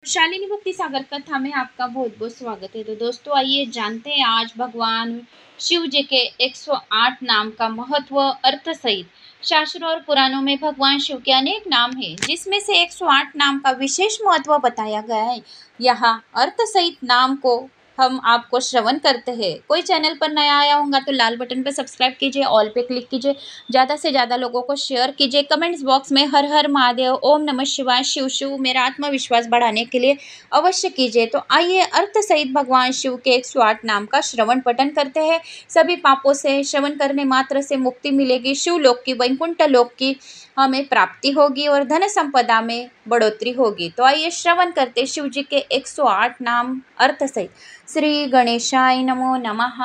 शालिनी भक्ति सागर कथा में आपका बहुत बहुत स्वागत है। तो दोस्तों आइए जानते हैं आज भगवान शिव जी के 108 नाम का महत्व अर्थ सहित। शास्त्रों और पुराणों में भगवान शिव के अनेक नाम हैं, जिसमें से 108 नाम का विशेष महत्व बताया गया है। यहाँ अर्थ सहित नाम को हम आपको श्रवण करते हैं। कोई चैनल पर नया आया होगा तो लाल बटन पर सब्सक्राइब कीजिए, ऑल पे क्लिक कीजिए, ज़्यादा से ज़्यादा लोगों को शेयर कीजिए। कमेंट्स बॉक्स में हर हर महादेव, ओम नमः शिवाय, शिव शिव मेरा आत्मविश्वास बढ़ाने के लिए अवश्य कीजिए। तो आइए अर्थ सहित भगवान शिव के 108 नाम का श्रवण पठन करते हैं। सभी पापों से श्रवण करने मात्र से मुक्ति मिलेगी, शिवलोक की, वैकुंठ लोक की हमें प्राप्ति होगी और धन संपदा में बढ़ोतरी होगी। तो आइए श्रवण करते शिव जी के 108 नाम अर्थ सहित। श्री गणेशाय नमो नमः।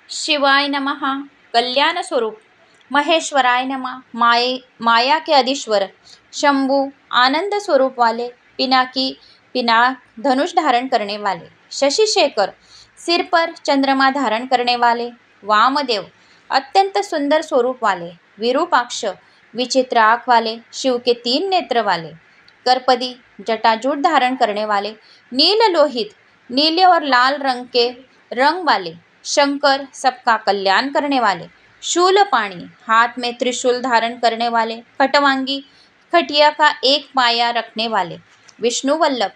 शिवाय नमः कल्याण स्वरूप, महेश्वराय नमः माया के अधीश्वर, शंभु आनंद स्वरूप वाले, पिनाक धनुष धारण करने वाले, शशि शेखर सिर पर चंद्रमा धारण करने वाले, वामदेव अत्यंत सुंदर स्वरूप वाले, विरूपाक्ष विचित्र आँख वाले, शिव के 3 नेत्र वाले, करपदी जटाजूट धारण करने वाले, नील लोहित नीले और लाल रंग के रंग वाले, शंकर सबका कल्याण करने वाले, शूलपाणी हाथ में त्रिशूल धारण करने वाले, खटवांगी खटिया का एक पाया रखने वाले, विष्णु वल्लभ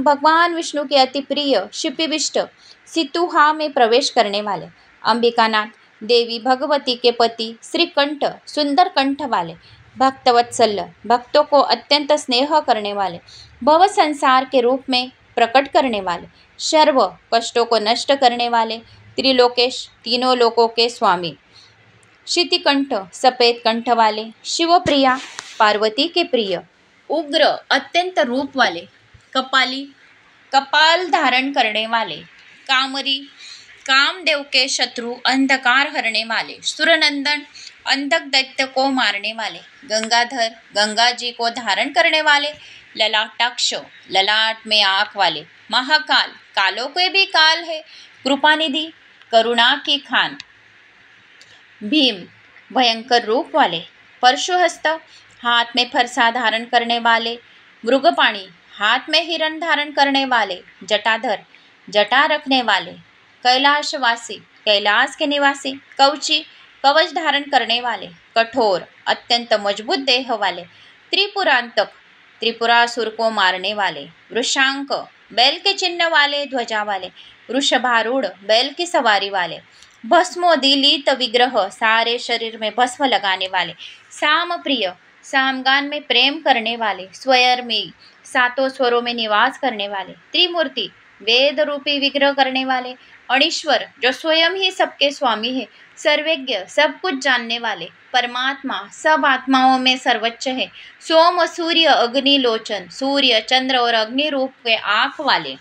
भगवान विष्णु के अति प्रिय शिपिविष्ट सितुहा में प्रवेश करने वाले, अंबिकानाथ देवी भगवती के पति श्रीकंठ सुंदर कंठ वाले, भक्तवत्सल भक्तों को अत्यंत स्नेह करने वाले, भव संसार के रूप में प्रकट करने वाले, सर्व कष्टों को नष्ट करने वाले, त्रिलोकेश तीनों लोकों के स्वामी, शितिकंठ सफेद कंठ वाले, शिवप्रिया पार्वती के प्रिय, उग्र अत्यंत रूप वाले, कपाल धारण करने वाले, कामरी कामदेव के शत्रु अंधकार हरने वाले, सुरनंदन अंधक दैत्य को मारने वाले, गंगाधर गंगा जी को धारण करने वाले, ललाटाक्ष ललाट में आँख वाले, महाकाल कालों के भी काल है, कृपानिधि करुणा की खान, भीम भयंकर रूप वाले, परशुहस्त हाथ में फरसा धारण करने वाले, मृगपाणी हाथ में हिरण धारण करने वाले, जटाधर जटा रखने वाले, कैलाशवासी कैलाश के निवासी, कवची कवच धारण करने वाले, कठोर अत्यंत मजबूत देह वाले, त्रिपुरांतक त्रिपुरासुर को मारने वाले, वृषांक बैल के चिन्ह वाले ध्वजा वाले, वृषभारूढ़ बैल की सवारी वाले, भस्मोदीलित विग्रह सारे शरीर में भस्म लगाने वाले, साम प्रिय सामगान में प्रेम करने वाले, स्वयर में 7 स्वरों में निवास करने वाले, त्रिमूर्ति वेद रूपी विग्रह करने वाले, अणीश्वर जो स्वयं ही सबके स्वामी है, सर्वज्ञ सब कुछ जानने वाले, परमात्मा सब आत्माओं में सर्वोच्च है, सोम सूर्य अग्नि लोचन सूर्य चंद्र और अग्नि रूप के आँख वाले,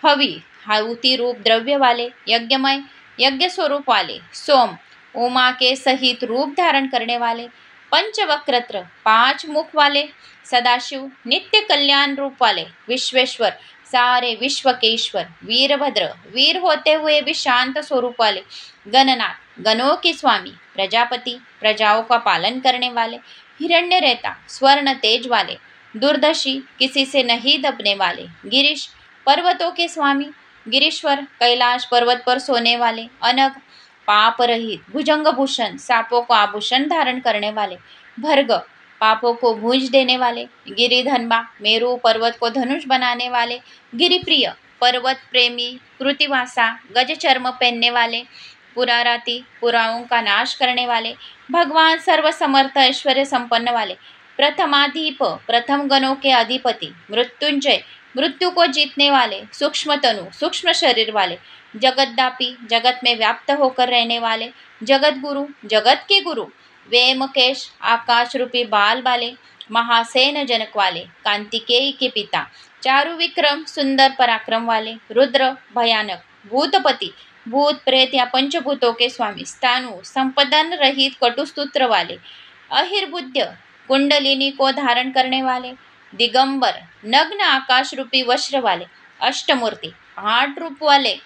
हवि हाउति रूप द्रव्य वाले, यज्ञमय यज्ञ स्वरूप वाले, सोम उमा के सहित रूप धारण करने वाले, पंचवक्रत्र 5 मुख वाले, सदाशिव नित्य कल्याण रूप वाले, विश्वेश्वर सारे विश्व के ईश्वर, वीरभद्र वीर होते हुए भी शांत स्वरूप वाले, गणनाथ गणों के स्वामी, प्रजापति प्रजाओं का पालन करने वाले, हिरण्य रहता स्वर्ण तेज वाले, दुर्दशी किसी से नहीं दबने वाले, गिरीश पर्वतों के स्वामी, गिरीश्वर कैलाश पर्वत पर सोने वाले, अनग पाप रहित भुजंग भूषण सांपों को आभूषण धारण करने वाले, भर्ग पापों को भूंज देने वाले, गिरिधनबा मेरु पर्वत को धनुष बनाने वाले, गिरिप्रिय पर्वत प्रेमी, कृतिवासा गज चर्म पहनने वाले, पुराराती पुराओं का नाश करने वाले, भगवान सर्वसमर्थ ऐश्वर्य संपन्न वाले, प्रथमाधिप प्रथम गणों के अधिपति, मृत्युंजय मृत्यु को जीतने वाले, सूक्ष्म तनु सूक्ष्म शरीर वाले, जगद्दापी जगत में व्याप्त होकर रहने वाले, जगत गुरु जगत के गुरु, वेमकेश आकाश रूपी बाल वाले, महासेन जनक वाले, कांतिकेय के पिता, चारु विक्रम सुंदर पराक्रम वाले, रुद्र भयानक भूतपति भूत प्रेत या पंचभूतों के स्वामी, स्थानु संपदन रहित कटुस्तुत्र वाले, अहिर्बुद्ध कुंडलिनी को धारण करने वाले, दिगंबर नग्न आकाश रूपी वस्त्र वाले, अष्टमूर्ति 8 रूप वाले,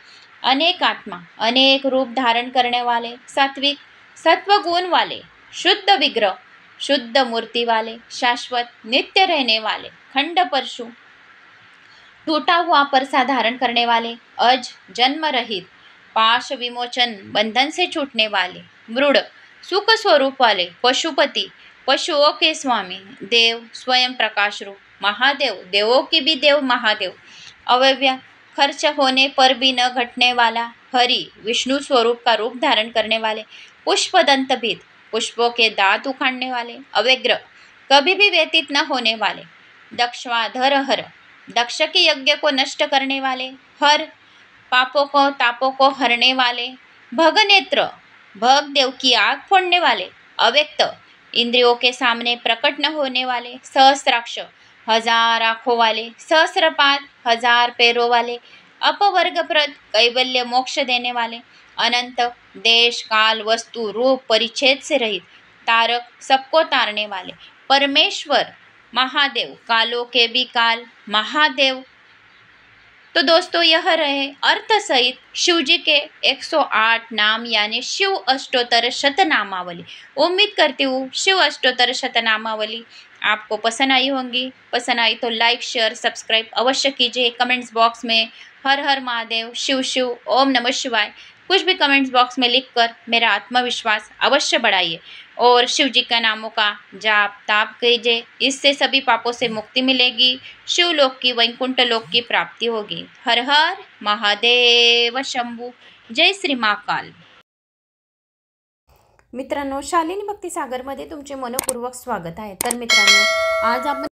अनेक आत्मा अनेक रूप धारण करने वाले, सात्विक सत्व गुण वाले, शुद्ध विग्रह शुद्ध मूर्ति वाले, शाश्वत नित्य रहने वाले, खंड परशु, टूटा हुआ परसा धारण करने वाले, अज जन्म रहित, पाश विमोचन, बंधन से छूटने वाले, मृड सुख स्वरूप वाले, पशुपति, पशुओं के स्वामी, देव स्वयं प्रकाश रूप, महादेव, देवों की भी देव महादेव, अव्यय खर्च होने पर भी न घटने वाला, हरि विष्णु स्वरूप का रूप धारण करने वाले, पुष्प दंत भेद, पुष्पों के दांत उखाड़ने वाले, अव्यग्र कभी भी व्यतीत न होने वाले, दक्षवाधर हर, दक्ष के यज्ञ को नष्ट करने वाले, हर पापों को तापों को हरने वाले, भगनेत्र भग देव की आग फोड़ने वाले, अव्यक्त इंद्रियों के सामने प्रकट न होने वाले, सहस्राक्ष हजार आंखों वाले, सहस्रपाद हजार पैरों वाले, अपवर्गप्रद कैवल्य मोक्ष देने वाले, अनंत देश काल वस्तु रूप परिच्छेद से रहित, तारक सबको तारने वाले, परमेश्वर महादेव, कालों के भी काल महादेव। तो दोस्तों यह रहे अर्थ सहित शिव जी के 108 नाम यानी शिव अष्टोत्तर शतनामावली। उम्मीद करती हूँ शिव अष्टोत्तर शतनामावली आपको पसंद आई होंगी। पसंद आई तो लाइक शेयर सब्सक्राइब अवश्य कीजिए। कमेंट्स बॉक्स में हर हर महादेव, शिव शिव, ओम नमः शिवाय कुछ भी कमेंट्स बॉक्स में लिखकर मेरा आत्मविश्वास अवश्य बढ़ाइए और शिव जी का नामों का जाप ताप कीजिए। इससे सभी पापों से मुक्ति मिलेगी, शिवलोक की वैकुंठ लोक की प्राप्ति होगी। हर हर महादेव शंभू। जय श्री महाकाल। मित्रांनो, शालिनी भक्ती सागरमध्ये तुमचे मनपूर्वक स्वागत आहे। तर मित्रांनो, आज आपण